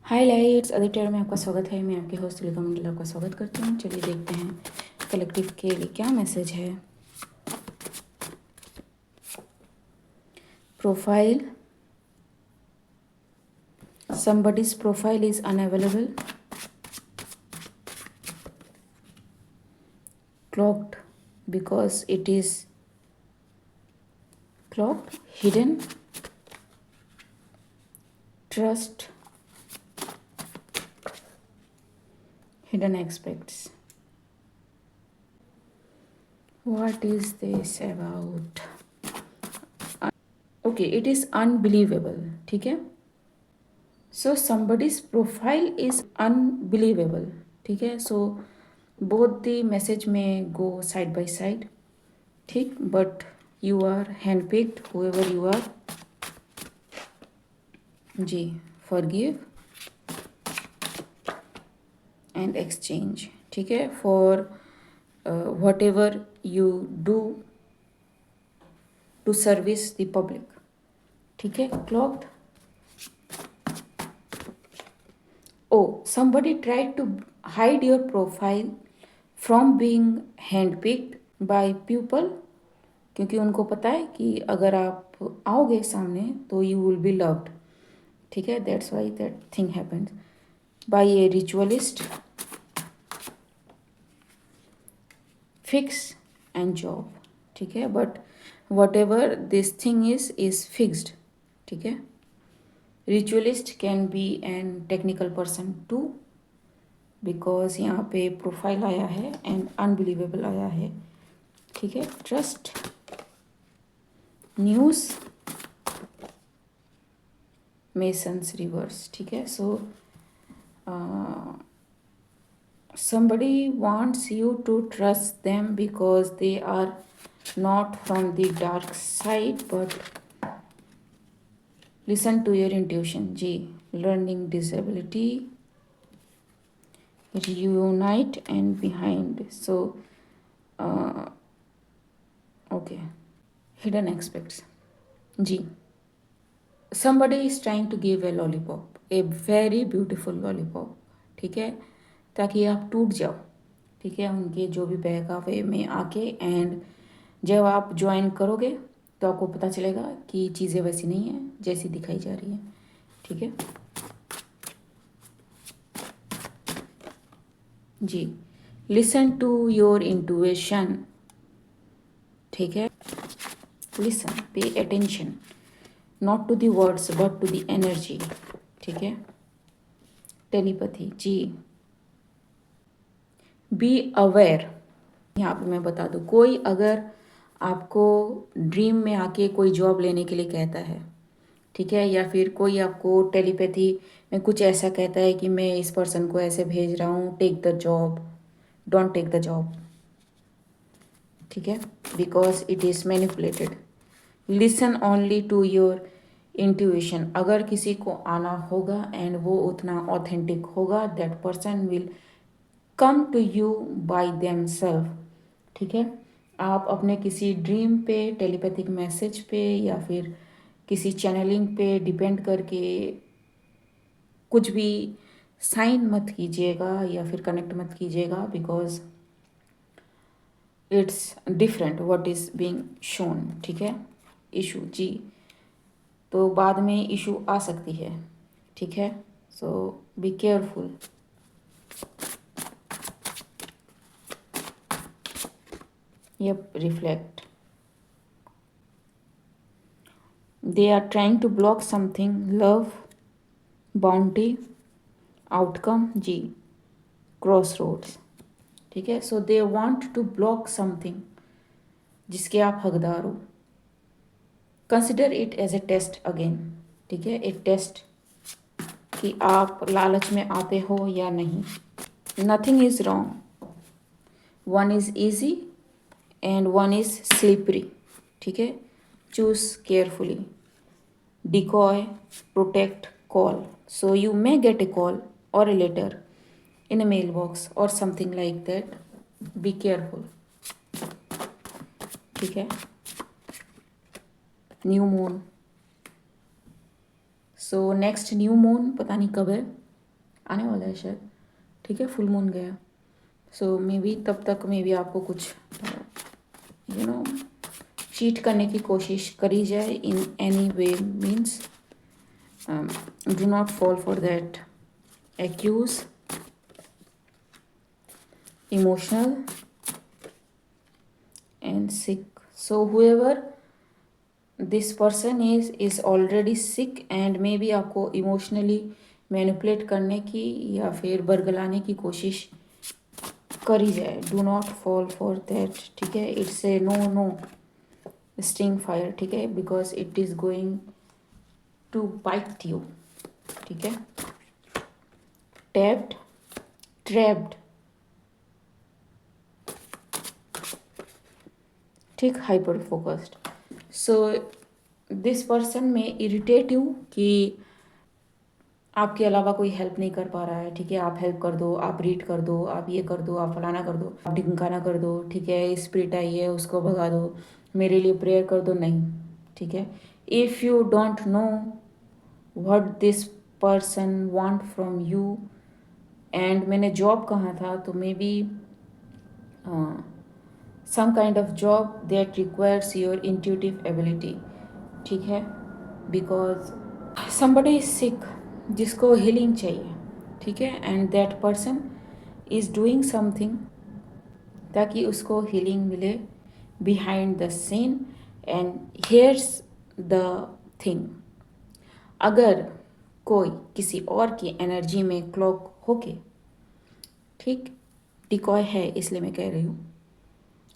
हाय lights Aditya में आपका स्वागत है। मैं आपके होस्ट तुलिका मंडल आपका स्वागत करती हूँ। चलिए देखते हैं कलेक्टिव के लिए क्या मैसेज है। Profile, somebody's profile is unavailable, clocked because it is clocked, hidden, trust, hidden aspects. What is this about? Okay, it is unbelievable. ठीक है, so somebody's profile is unbelievable. ठीक है, so both the message में go side by side. ठीक, but you are handpicked, whoever you are. Ji, forgive and exchange. ठीक है, for whatever you do to service the public. ठीक है, clocked. Oh, somebody tried to hide your profile from being handpicked by people, क्योंकि उनको पता है कि अगर आप आओगे सामने तो you will be loved. ठीक है, that's why that thing happens. By a ritualist, fix and job. ठीक है, but whatever this thing is fixed. ठीक है, ritualist can be an technical person too, because यहाँ पे प्रोफाइल आया है एंड अनबिलीवेबल आया है. ठीक है, ट्रस्ट, न्यूज़, मेसन्स रिवर्स. ठीक है, सो somebody wants you to trust them because they are not from the dark side, but listen to your intuition. Ji, learning disability, reunite and behind. So okay, hidden aspects. Ji, somebody is trying to give a lollipop, a very beautiful lollipop. ठीक है, ताकि आप टूट जाओ. ठीक है, उनके जो भी बहकावे में आके, एंड जब आप ज्वाइन करोगे तो आपको पता चलेगा कि चीज़ें वैसी नहीं हैं जैसी दिखाई जा रही हैं. ठीक है जी, लिसन टू योर इंटुइशन. ठीक है, listen, pay attention, not to the words but to the energy. ठीक है, टेलीपैथी. Ji, be aware. यहाँ पे मैं बता दूँ, कोई अगर आपको ड्रीम में आके कोई जॉब लेने के लिए कहता है, ठीक है, या फिर कोई आपको टेलीपैथी में कुछ ऐसा कहता है कि मैं इस पर्सन को ऐसे भेज रहा हूँ, take the job, don't take the job. ठीक है, because it is manipulated. Listen only to your intuition. अगर किसी को आना होगा एंड वो उतना ऑथेंटिक होगा, that person will come to you by themselves. ठीक है, आप अपने किसी ड्रीम पे, टेलीपैथिक मैसेज पे, या फिर किसी चैनलिंग पे डिपेंड करके कुछ भी साइन मत कीजिएगा या फिर कनेक्ट मत कीजिएगा, because it's different what is being shown. ठीक है, इशू. जी, तो बाद में इशू आ सकती है. ठीक है, so be careful. Yep, reflect. They are trying to block something. Love, bounty, outcome. Ji, crossroads. ठीक है, so they want to block something जिसके आप हकदार हो. Consider it as a test again. ठीक है, एक टेस्ट कि आप लालच में आते हो या नहीं. Nothing is wrong. One is easy and one is slippery. ठीक है, choose carefully. Decoy, protect, call. So you may get a call or a letter in a mailbox or something like that. Be careful. ठीक है, new moon. So next new moon पता नहीं कब है. आने वाला है शायद, ठीक है, फुल मून गया। सो मे बी तब तक मे बी आपको कुछ यू नो चीट करने की कोशिश करी जाए इन any way, means do not fall for that accuse, emotional and sick. So whoever this person is already sick and maybe आपको इमोशनली मैनिपुलेट करने की या फिर बरगलाने की कोशिश करी जाए। Do not fall for that, ठीक है। It's a no no sting fire, ठीक है, because it is going to bite you, ठीक है। टैप्ड, ट्रैप्ड, ठीक, hyper focused. So this person में इरिटेटिव कि आपके अलावा कोई हेल्प नहीं कर पा रहा है, ठीक है। आप हेल्प कर दो, आप रीड कर दो, आप ये कर दो, आप फलाना कर दो, आप ढिमकाना कर दो, ठीक है। स्पिरिट आई है उसको भगा दो, मेरे लिए प्रेयर कर दो, नहीं, ठीक है। If you don't know what this person want from you, and मैंने जॉब कहा था, तो may be some kind of job that requires your intuitive ability, ठीक है। बिकॉज somebody is sick जिसको हीलिंग चाहिए, ठीक है, and that person is doing something ताकि उसको हीलिंग मिले behind the scene. And here's the thing, अगर कोई किसी और की एनर्जी में क्लॉक होके, ठीक, डिकॉय है इसलिए मैं कह रही हूँ,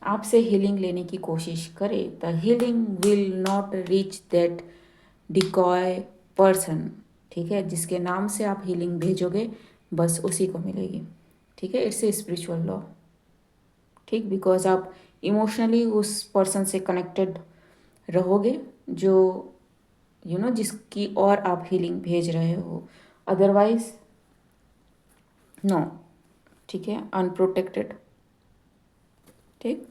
आपसे हीलिंग लेने की कोशिश करे, the healing will not reach that decoy person, ठीक है। जिसके नाम से आप हीलिंग भेजोगे बस उसी को मिलेगी, ठीक है। इट्स ए स्पिरिचुअल लॉ, ठीक, बिकॉज आप इमोशनली उस पर्सन से कनेक्टेड रहोगे जो जिसकी और आप हीलिंग भेज रहे हो, अदरवाइज नो, ठीक है, अनप्रोटेक्टेड, ठीक।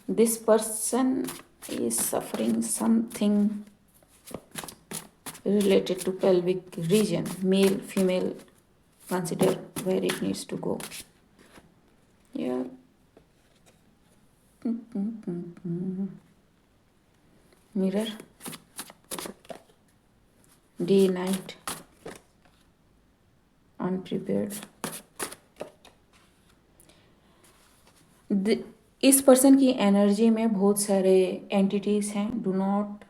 This person is suffering something related to pelvic region, male, female, consider where it needs to go. Yeah. Mirror, day, night, unprepared. इस पर्सन की एनर्जी में बहुत सारे एंटिटीज हैं। Do not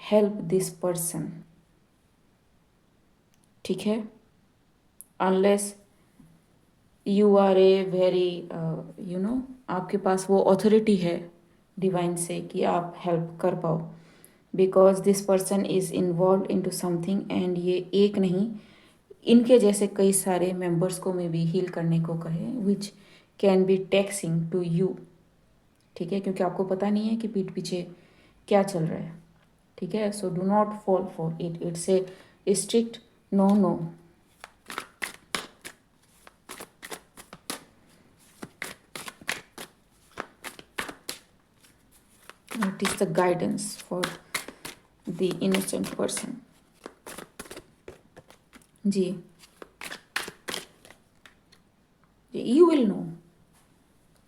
help this person, ठीक है, unless you are a very आपके पास वो ऑथोरिटी है डिवाइन से कि आप हेल्प कर पाओ। Because this person is involve in to something, and ये एक नहीं, इनके जैसे कई सारे मेंबर्स को मैं भी हील करने को कहे, which can be taxing to you, ठीक है, क्योंकि आपको पता नहीं है कि पीठ पीछे क्या चल रहा है, ठीक है। So do not fall for it, it's a strict no no. What is the guidance for the innocent person? जी, you will know,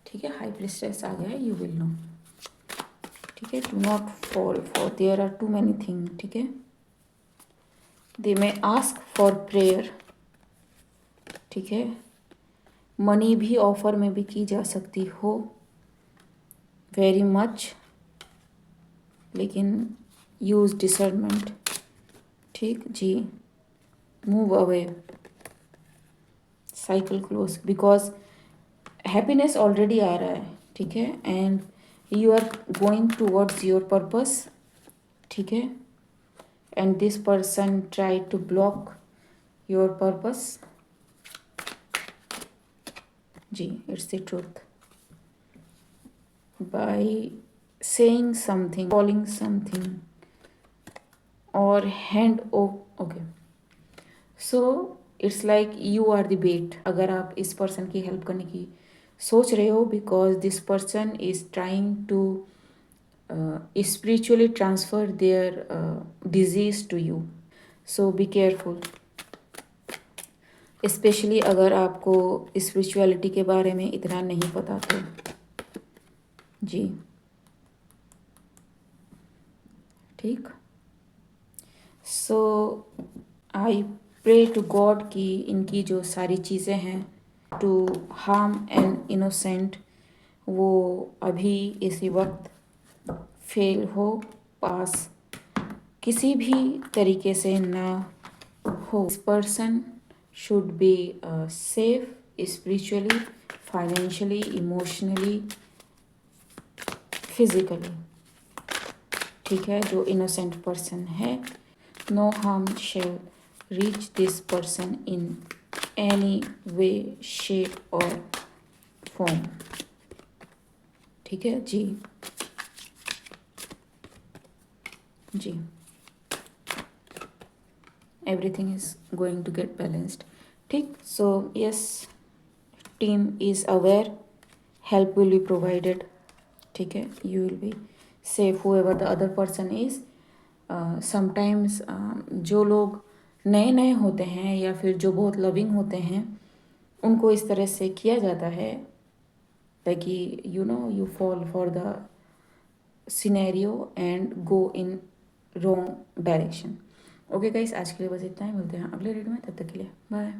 ठीक है। हाई प्रिस्टेस आ गया है, you will know, ठीक है। Do not fall for, there are too many thing, ठीक है। They may ask for prayer, ठीक है। मनी भी ऑफर में भी की जा सकती हो वेरी मच, लेकिन यूज डिसर्नमेंट, ठीक जी। Move away, cycle close, because happiness already आ रहा है, ठीक है, and you are going towards your purpose, ठीक है। And this person try to block your purpose, जी, it's the truth, by saying something, calling something, or hand okay, so it's like you are the bait। अगर आप इस person की help करने की सोच रहे हो, because this person is trying to spiritually transfer their disease to you, so be careful, specially अगर आपको स्पिरिचुअलिटी के बारे में इतना नहीं पता तो जी ठीक। सो आई प्रे टू गॉड कि इनकी जो सारी चीज़ें हैं टू हार्म एन इनोसेंट वो अभी इसी वक्त फेल हो, पास किसी भी तरीके से ना हो। This person should be safe spiritually, financially, emotionally, physically. ठीक है, जो इनोसेंट पर्सन है, no harm shall reach this person in any way, shape और फॉर्म। ठीक है जी जी, everything is going to get balanced. ठीक, so yes, team is aware, help will be provided. ठीक है, you will be safe however the other person is. Sometimes जो लोग नए नए होते हैं या फिर जो बहुत लविंग होते हैं उनको इस तरह से किया जाता है ताकि you fall for the scenario and go in wrong direction. Okay guys, आज के लिए बस इतना ही, मिलते हैं अगले वीडियो में, तब तक के लिए बाय।